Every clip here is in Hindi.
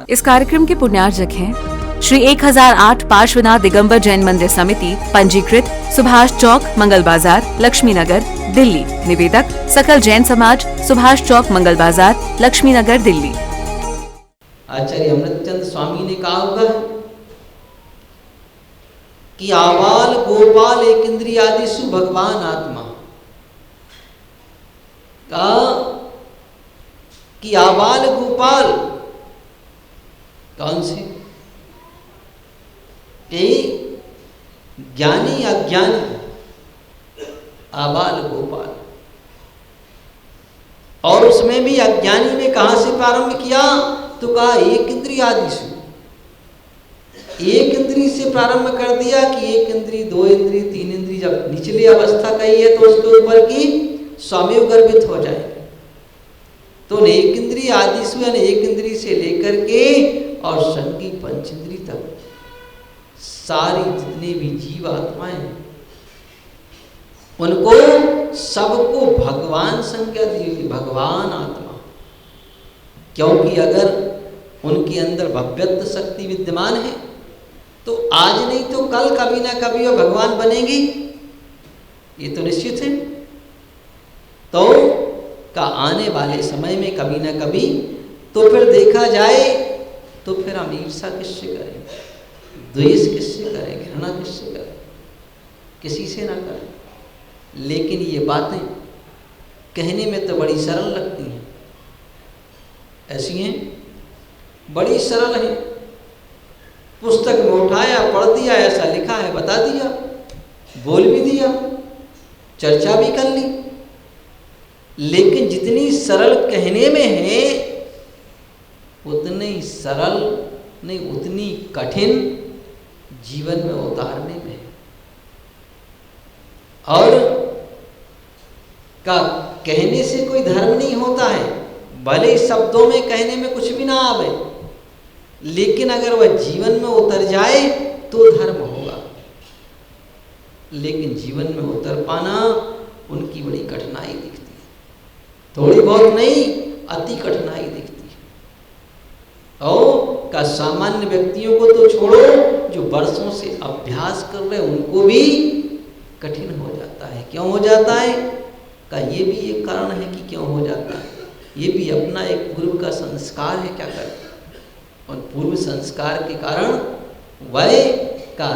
इस कार्यक्रम के पुण्यार्जक हैं श्री 1008 पार्श्वनाथ दिगंबर जैन मंदिर समिति, पंजीकृत, सुभाष चौक, मंगल बाजार, लक्ष्मी नगर, दिल्ली। निवेदक सकल जैन समाज, सुभाष चौक, मंगल बाजार, लक्ष्मी नगर, दिल्ली। आचार्य अमृतचंद स्वामी ने कहा होगा कि आबाल गोपाल एक इंद्रियादिषु भगवान आत्मा, कहा कि आबाल गोपाल कौन से, ज्ञानी अज्ञानी, आबाल गोपाल। और उसमें भी अज्ञानी में कहां से प्रारंभ किया, तो कहा एक इंद्रियादिषु, एक इंद्री से प्रारंभ कर दिया कि एक इंद्री, दो इंद्री, तीन इंद्री, जब निचली अवस्था कही है तो उसके ऊपर की स्वामी गर्भित हो जाएंगे। तो एक इंद्री आदिशु यानी एक इंद्री से लेकर के और सन की पंचेंद्री तक सारी जितने भी जीव आत्माएं, उनको सबको भगवान संज्ञा दी हुई, भगवान आत्मा। क्योंकि अगर उनके अंदर भव्यत्व शक्ति विद्यमान है तो आज नहीं तो कल कभी ना कभी वो भगवान बनेगी, ये तो निश्चित है। तो का आने वाले समय में कभी ना कभी तो फिर देखा जाए तो फिर हम ईर्षा किससे करें, द्वेष किससे करें, घृणा किससे करें, किसी से ना करें। लेकिन ये बातें कहने में तो बड़ी सरल लगती हैं, ऐसी हैं, बड़ी सरल हैं। पुस्तक में उठाया, पढ़ दिया, ऐसा लिखा है, बता दिया, बोल भी दिया, चर्चा भी कर ली। लेकिन जितनी सरल कहने में है उतनी सरल नहीं, उतनी कठिन जीवन में उतारने में है। और का कहने से कोई धर्म नहीं होता है, भले शब्दों में कहने में कुछ भी ना आवे, लेकिन अगर वह जीवन में उतर जाए तो धर्म होगा। लेकिन जीवन में उतर पाना उनकी बड़ी कठिनाई दिखती है, थोड़ी बहुत नहीं, अति कठिनाई दिखती है। और का सामान्य व्यक्तियों को तो छोड़ो, जो वर्षों से अभ्यास कर रहे उनको भी कठिन हो जाता है। क्यों हो जाता है, का ये भी एक कारण है कि क्यों हो जाता है, ये भी अपना एक पूर्व का संस्कार है, क्या करें। और पूर्व संस्कार के कारण वह का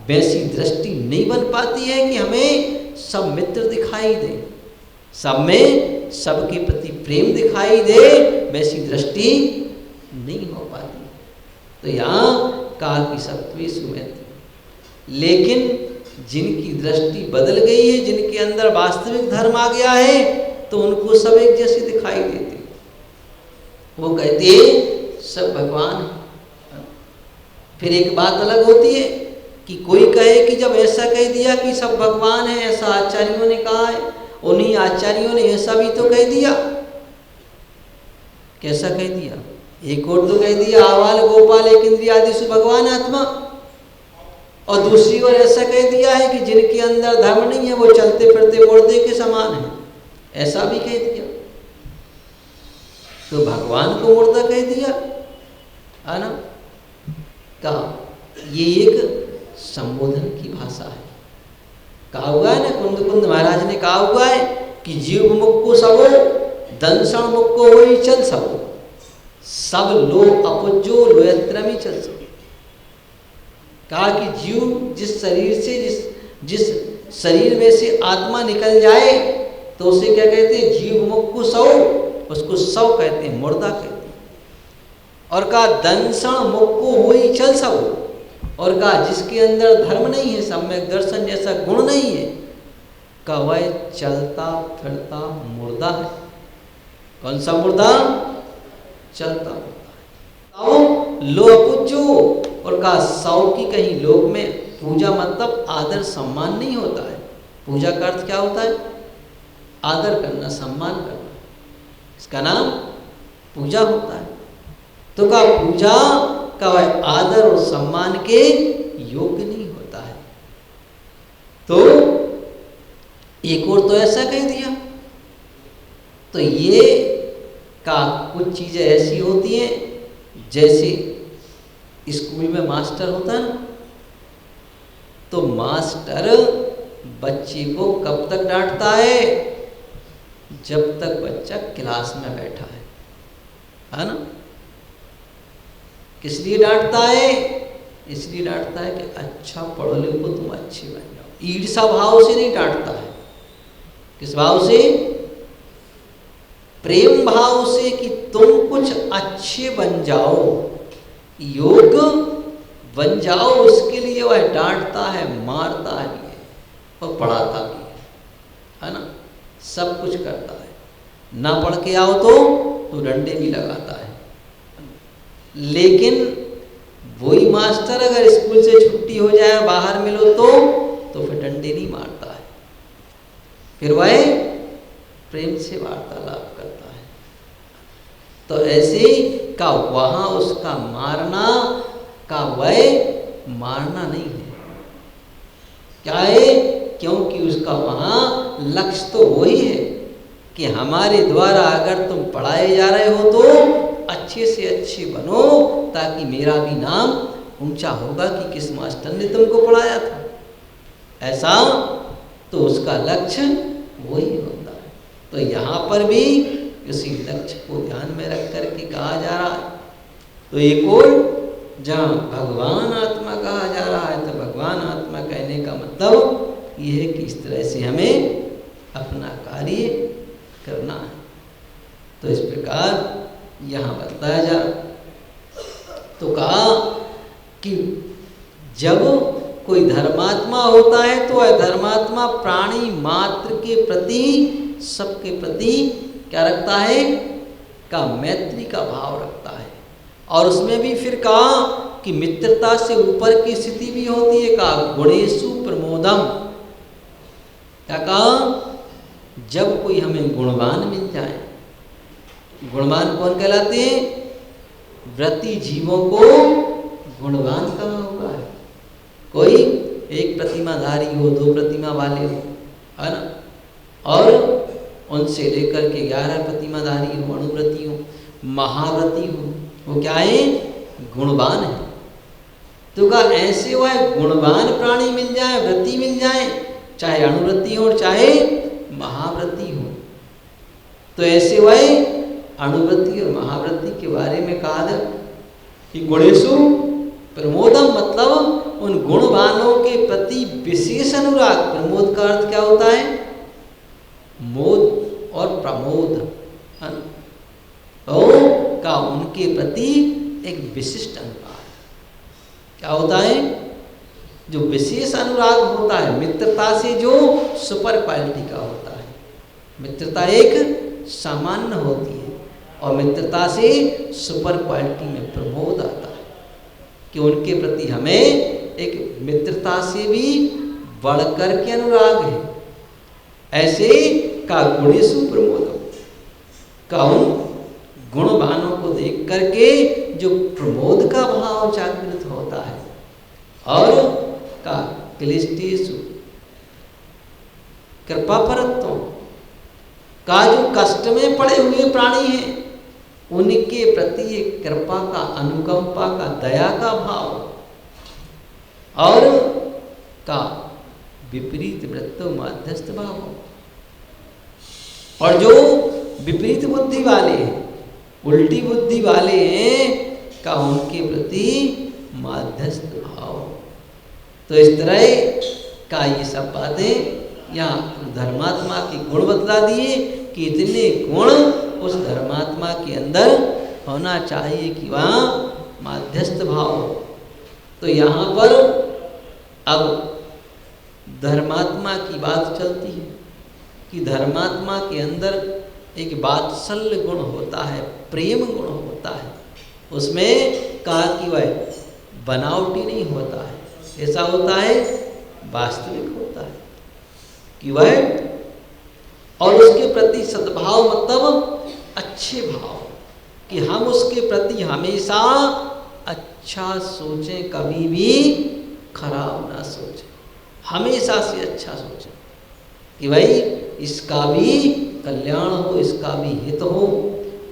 वैसी दृष्टि नहीं बन पाती है कि हमें सब मित्र दिखाई दे, सब में सबके प्रति प्रेम दिखाई दे, वैसी दृष्टि नहीं हो पाती। तो यहाँ कहा कि सत्वेषु मैत्री। लेकिन जिनकी दृष्टि बदल गई है, जिनके अंदर वास्तविक धर्म आ गया है, तो उनको सब एक जैसे दिखाई देते। वो कहते सब भगवान है। फिर एक बात अलग होती है कि कोई कहे कि जब ऐसा कह दिया कि सब भगवान है, ऐसा आचार्यों ने कहा है, उन्हीं आचार्यों ने ऐसा भी तो कह दिया। कैसा कह दिया, एक और तो कह दिया आबाल गोपाल एक इंद्रियादिषु भगवान आत्मा, और दूसरी ओर ऐसा कह दिया है कि जिनके अंदर धर्म नहीं है वो चलते फिरते मुर्दे के समान है, ऐसा भी कह दिया। तो भगवान को मुर्दा कह दिया है ना, कहा ये एक संबोधन की भाषा है। कहा हुआ है ना, कुंद महाराज ने कहा हुआ है कि जीव मुख को सबो, दंसण मुख को वही चल सबो, सब लो अपुजो लोयत्र में चल सबो। कहा कि जीव जिस शरीर से जिस शरीर में से आत्मा निकल जाए तो उसे क्या कहते हैं, जीव मुख को सौ, उसको सौ कहते हैं, मुर्दा कहते हैं। और कहा दंसण मुख को वही चल सबो, और कहा जिसके अंदर धर्म नहीं है, सम्यक दर्शन जैसा गुण नहीं है, का वह चलता फिरता मुर्दा है। कौन सा मुर्दा, चलता मुर्दा है। लो पूजो, और कहा सौ की कहीं लोग में पूजा मतलब आदर सम्मान नहीं होता है। पूजा का अर्थ क्या होता है, आदर करना, सम्मान करना, इसका नाम पूजा होता है। तो कहा पूजा का वह आदर और सम्मान के योग्य नहीं होता है। तो एक और तो ऐसा कह दिया। तो ये का कुछ चीज़ें ऐसी होती हैं जैसे स्कूल में मास्टर होता है ना, तो मास्टर बच्चे को कब तक डांटता है? जब तक बच्चा क्लास में बैठा है ना। किस लिए डांटता है? इसलिए डांटता है कि अच्छा पढ़ो लिखो, तुम अच्छे बन जाओ। ईर्षा भाव से नहीं डांटता है। किस भाव से? प्रेम भाव से कि तुम कुछ अच्छे बन जाओ, योग्य बन जाओ, उसके लिए वह डांटता है, मारता है और पढ़ाता भी है ना, सब कुछ करता है। ना पढ़ के आओ तो डंडे भी लगाता है। लेकिन वही मास्टर अगर स्कूल से छुट्टी हो जाए, बाहर मिलो तो फिर डंडे नहीं मारता है, फिर वह प्रेम से वार्तालाप करता है। तो ऐसे का वहाँ उसका मारना का वह मारना नहीं है। क्या है? क्योंकि उसका वहाँ लक्ष्य तो वही है कि हमारे द्वारा अगर तुम पढ़ाए जा रहे हो तो अच्छे से अच्छे बनो, ताकि मेरा भी नाम ऊंचा होगा कि किस मास्टर ने तुमको पढ़ाया था। ऐसा तो उसका लक्ष्य वही होता है। तो यहाँ पर भी उसी लक्ष्य को ध्यान में रख कर के कहा जा रहा है। तो एक और जहाँ भगवान आत्मा कहा जा रहा है, तो भगवान आत्मा कहने का मतलब ये है कि इस तरह से हमें अपना कार्य करना है। तो इस प्रकार यहाँ बताया जा, तो कहा कि जब कोई धर्मात्मा होता है तो वह धर्मात्मा प्राणी मात्र के प्रति, सबके प्रति क्या रखता है? का मैत्री का भाव रखता है। और उसमें भी फिर कहा कि मित्रता से ऊपर की स्थिति भी होती है। कहा गुणेषु प्रमोदम। क्या कहा? जब कोई हमें गुणवान मिल जाए। गुणवान कौन कहलाते हैं? व्रती जीवों को गुणवान कहा हुआ है। कोई एक प्रतिमाधारी हो, 2 प्रतिमा वाले हो, है ना, और उनसे लेकर के 11 प्रतिमाधारी हो, अणुव्रती हो, महाव्रती हो, वो क्या है? गुणवान है। तो कहा ऐसे वह गुणवान प्राणी मिल जाए, व्रती मिल जाए, चाहे अणुव्रती हो और चाहे महाव्रती हो। तो ऐसे वह अणुव्रती और महाव्रती के बारे में कहा था कि गुणेषु प्रमोदम, मतलब उन गुणवानों के प्रति विशेष अनुराग। प्रमोद का अर्थ क्या होता है? मोद और प्रमोद, है ना। तो का उनके प्रति एक विशिष्ट अनुराग क्या होता है? जो विशेष अनुराग होता है, मित्रता से जो सुपर क्वालिटी का होता है। मित्रता एक सामान्य होती है और मित्रता से सुपर क्वालिटी में प्रमोद आता है कि उनके प्रति हमें एक मित्रता से भी बढ़कर के अनुराग है। ऐसे का गुणेषु प्रमोदम, का उन गुणवानों को देख करके जो प्रमोद का भाव जागृत होता है। और का क्लिष्टेषु कृपा परत्व, का जो कष्ट में पड़े हुए प्राणी हैं उनके प्रति एक कृपा का, अनुकंपा का, दया का भाव। और का विपरीत वृत्तो माध्यस्थ भाव, और जो विपरीत बुद्धि वाले हैं, उल्टी बुद्धि वाले हैं, का उनके प्रति माध्यस्थ भाव। तो इस तरह का ये सब बातें यहाँ धर्मात्मा के गुण बतला दिए कि इतने गुण उस धर्मात्मा के अंदर होना चाहिए कि वहाँ माध्यस्थ भाव हो। तो यहाँ पर अब धर्मात्मा की बात चलती है कि धर्मात्मा के अंदर एक वात्सल्य गुण होता है, प्रेम गुण होता है। उसमें कहा कि वह बनावटी नहीं होता है, ऐसा होता है वास्तविक होता है कि वह, और उसके प्रति सद्भाव मतलब अच्छे भाव, कि हम उसके प्रति हमेशा अच्छा सोचें, कभी भी खराब ना सोचें, हमेशा से अच्छा सोचें कि भाई इसका भी कल्याण हो, इसका भी हित हो,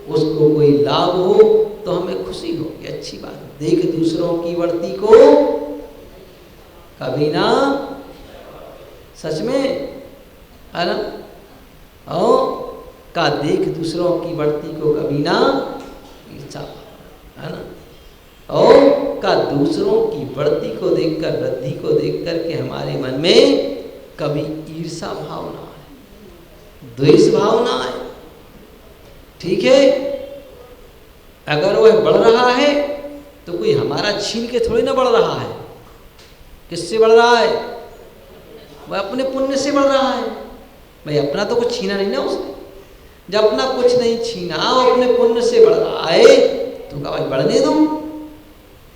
उसको कोई लाभ हो, तो हमें खुशी होगी, अच्छी बात। देख दूसरों की बढ़ती को कभी ना, सच में है ना, का देख दूसरों की बढ़ती को कभी ना ईर्षा, है ना, और का दूसरों की बढ़ती को देखकर, वृद्धि को देख कर के हमारे मन में कभी ईर्षा भाव ना आए, द्वेष भाव ना आए। ठीक है, अगर वह बढ़ रहा है तो कोई हमारा छीन के थोड़ी ना बढ़ रहा है। किससे बढ़ रहा है? वह अपने पुण्य से बढ़ रहा है। भाई अपना तो कुछ छीना नहीं ना उसने, जब अपना कुछ नहीं छीना, वो अपने पुण्य से बढ़ रहा है तो क्या भाई बढ़ने दो,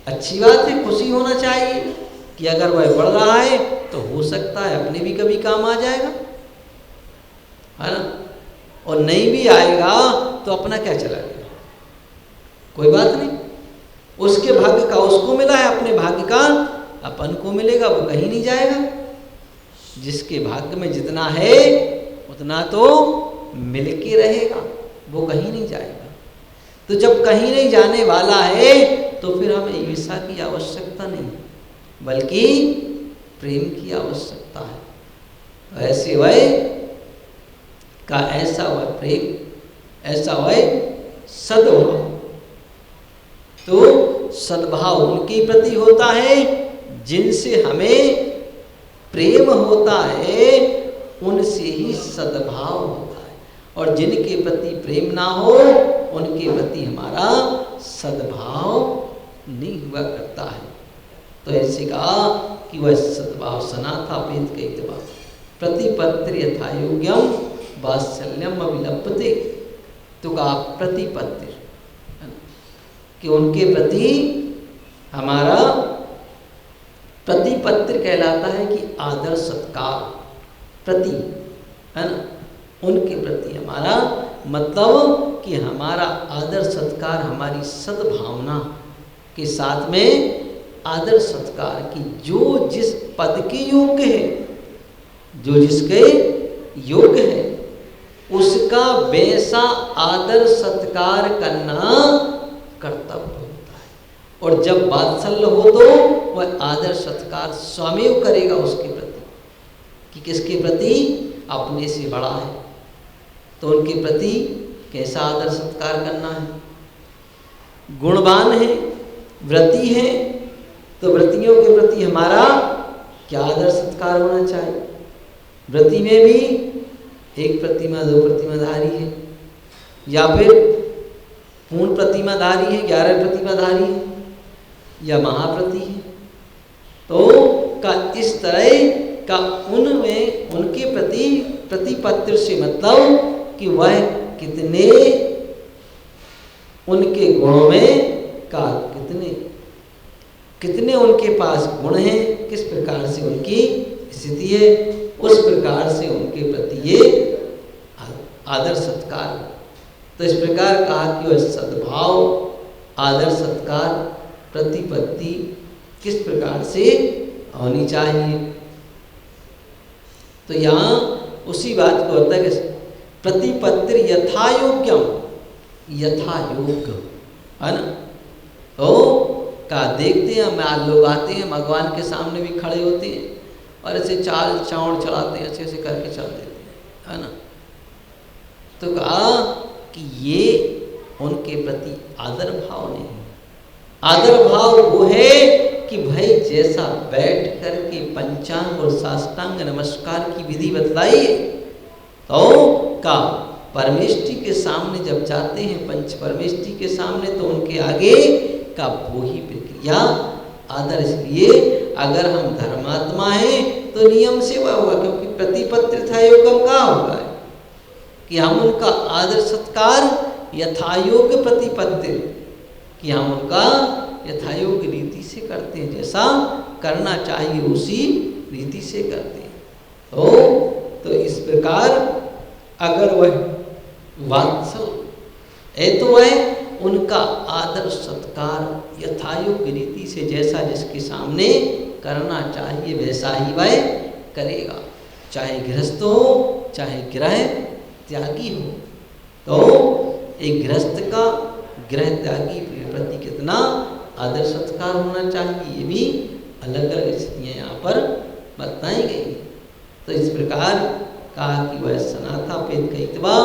अच्छी बात है, खुशी होना चाहिए कि अगर वह बढ़ रहा है तो हो सकता है अपने भी कभी काम आ जाएगा, है ना, और नहीं भी आएगा तो अपना क्या चला गया, कोई बात नहीं। उसके भाग्य का उसको मिला है, अपने भाग्य का अपन को मिलेगा, वो कहीं नहीं जाएगा। जिसके भाग्य में जितना है उतना तो मिल के रहेगा, वो कहीं नहीं जाएगा। तो जब कहीं नहीं जाने वाला है तो फिर हमें ईर्ष्या की आवश्यकता नहीं, बल्कि प्रेम की आवश्यकता है। ऐसे वह का ऐसा वह प्रेम, ऐसा वह सद्भाव, तो सद्भाव उनके प्रति होता है जिनसे हमें प्रेम होता है, उनसे ही सद्भाव होता है, और जिनके प्रति प्रेम ना हो उनके प्रति हमारा सद्भाव नहीं हुआ करता है। तो ऐसे कहा कि वह सद्भाव सनाथा वेद के प्रतिपत्र यथा योग्यम वात्सल्यम अभिलप्यते, तो कहा प्रतिपत्र कि उनके प्रति हमारा प्रतिपत्र कहलाता है कि आदर सत्कार, प्रति, है ना, उनके प्रति हमारा मतलब कि हमारा आदर सत्कार, हमारी सद्भावना के साथ में आदर सत्कार की, जो जिस पद के योग्य है, जो जिसके योग्य है, उसका वैसा आदर सत्कार करना कर्तव्य होता है। और जब वात्सल्य हो तो वह आदर सत्कार स्वयं करेगा उसके प्रति, कि किसके प्रति? अपने से बड़ा है तो उनके प्रति कैसा आदर सत्कार करना है। गुणवान है, व्रती है, तो व्रतियों के प्रति हमारा क्या आदर सत्कार होना चाहिए। व्रती में भी एक प्रतिमा, दो प्रतिमाधारी है, या फिर पूर्ण प्रतिमाधारी है, 11 प्रतिमाधारी है, या महाप्रति है, तो का इस तरह का उनमें उनके प्रति प्रतिपत्र से मतलब कि वह कितने उनके गुणों में का कितने उनके पास गुण हैं, किस प्रकार से उनकी स्थिति है, उस प्रकार से उनके प्रति ये आदर सत्कार। तो इस प्रकार कहा कि वह सद्भाव, आदर सत्कार, प्रतिपत्ति किस प्रकार से होनी चाहिए। तो यहाँ उसी बात को होता है कि प्रतिपत्र यथा योग्यम, यथा योग्य, है ना। तो का देखते हैं, हम लोग आते हैं भगवान के सामने भी खड़े होते हैं और ऐसे चाल चाउड़ चढ़ाते हैं, अच्छे से करके चल देते हैं, है ना। तो कहा कि ये उनके प्रति आदर भाव नहीं। आदर भाव वो है कि भाई जैसा बैठ करके पंचांग और साष्टांग नमस्कार की विधि बतलाई है, तो का परमेष्टि के सामने जब जाते हैं, पंच परमेष्टि के सामने, तो उनके आगे का वो ही प्रक्रिया आदर। इसलिए अगर हम धर्मात्मा हैं तो नियम से वह होगा, क्योंकि प्रतिपत्र था योगम का होगा कि हम उनका आदर सत्कार यथायोग्य प्रतिपत्र, कि हम उनका यथायोग्य रीति से करते हैं, जैसा करना चाहिए उसी रीति से करते हैं। तो इस प्रकार अगर वह वात्सल है तो वह उनका आदर सत्कार यथायोग्य रीति से, जैसा जिसके सामने करना चाहिए वैसा ही वह करेगा, चाहे गृहस्थ हो चाहे गृह त्यागी हो। तो एक गृहस्थ का गृह त्यागी के प्रति कितना आदर सत्कार होना चाहिए, ये भी अलग अलग स्थितियाँ यहाँ पर बताई गई। तो इस प्रकार कहा कि वह सनाथा पेद कहितवा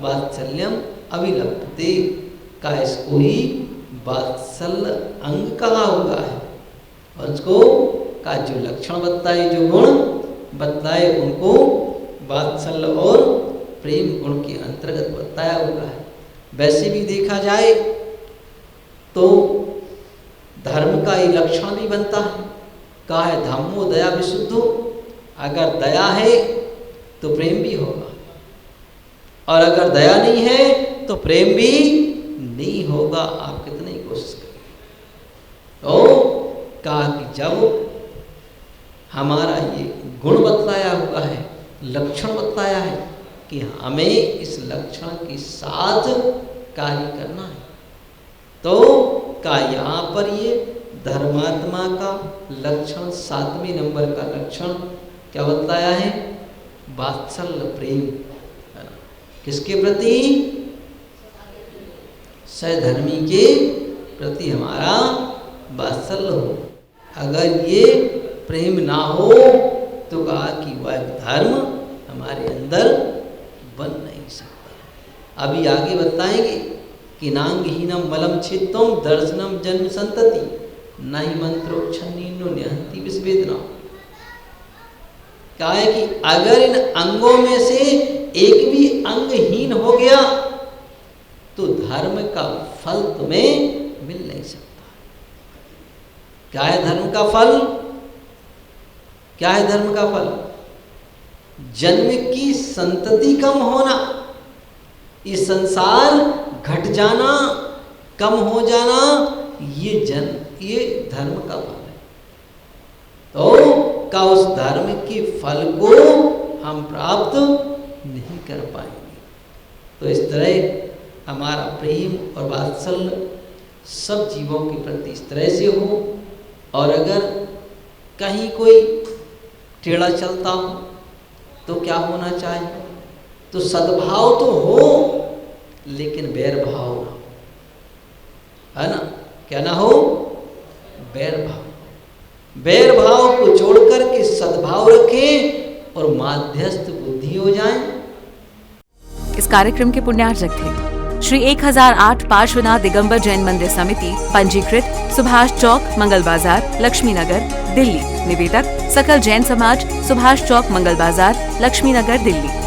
वात्सल्यम अभिलप्यते, का इसको ही वात्सल्य अंग कहा हुआ है। और उसको का जो लक्षण बताए, जो गुण बताए, उनको वात्सल्य और प्रेम गुण के अंतर्गत बताया हुआ है। वैसे भी देखा जाए तो धर्म का ही लक्षण भी बनता है। कहा है धम्मो दया विशुद्धो, अगर दया है तो प्रेम भी होगा, और अगर दया नहीं है तो प्रेम भी नहीं होगा। आप कितनी कोशिश करें। तो कहा कि जब हमारा ये गुण बतलाया हुआ है, लक्षण बताया है कि हमें इस लक्षण के साथ कार्य करना है, तो का यहाँ पर ये धर्मात्मा का लक्षण 7वें नंबर का लक्षण क्या बताया है? वात्सल्य प्रेम। किसके प्रति? सहधर्मी के प्रति हमारा वात्सल्य हो। अगर ये प्रेम ना हो तो कहा कि वह धर्म हमारे अंदर बन नहीं सकता। अभी आगे बताएंगे कि नांगहीनम बलम छित्तम दर्शनम जन्म संतति नहीं मंत्रोक्षन्नो निहंति विस्वेदना। कहा है कि अगर इन अंगों में से एक भी अंगहीन हो गया तो धर्म का फल तुम्हें मिल नहीं सकता। क्या है धर्म का फल? क्या है धर्म का फल? जन्म की संतति कम होना, ये संसार घट जाना, कम हो जाना, ये धर्म का फल है। तो का उस धर्म के फल को हम प्राप्त नहीं कर पाएंगे। तो इस तरह हमारा प्रेम और वात्सल्य सब जीवों के प्रति इस तरह से हो। और अगर कहीं कोई टेढ़ा चलता हो तो क्या होना चाहिए? तो सद्भाव तो हो लेकिन बैर भाव ना हो, है ना? क्या ना हो? बैर भाव। बैर भाव को छोड़कर के सद्भाव रखें और माध्यस्थ बुद्धि हो जाए। इस कार्यक्रम के पुण्यार्जक थे श्री 1008 पार्श्वनाथ दिगंबर जैन मंदिर समिति, पंजीकृत, सुभाष चौक, मंगल बाजार, लक्ष्मी नगर, दिल्ली। निवेदक सकल जैन समाज, सुभाष चौक, मंगल बाजार, लक्ष्मी नगर, दिल्ली।